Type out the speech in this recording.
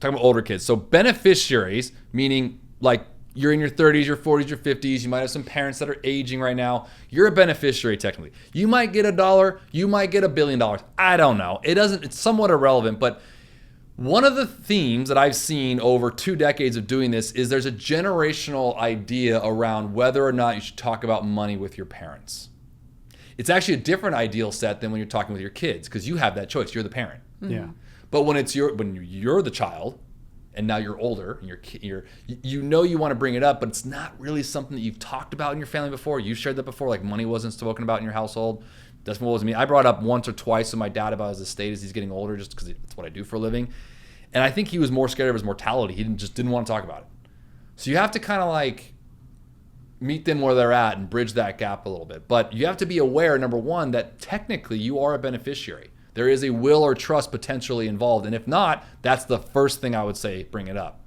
talking about older kids. So beneficiaries, meaning like you're in your 30s, your 40s, your 50s. You might have some parents that are aging right now. You're a beneficiary technically. You might get $1, you might get $1 billion. I don't know. It's somewhat irrelevant, but one of the themes that I've seen over 2 decades of doing this is there's a generational idea around whether or not you should talk about money with your parents. It's actually a different ideal set than when you're talking with your kids, because you have that choice. You're the parent. Yeah. But when you're the child, and now you're older, and you want to bring it up, but it's not really something that you've talked about in your family before. You've shared that before, like money wasn't spoken about in your household. That's what was me. I brought up once or twice with my dad about his estate as he's getting older, just because it's what I do for a living. And I think he was more scared of his mortality. He didn't want to talk about it. So you have to kind of like meet them where they're at and bridge that gap a little bit. But you have to be aware, number one, that technically you are a beneficiary. There is a will or trust potentially involved. And if not, that's the first thing I would say, bring it up.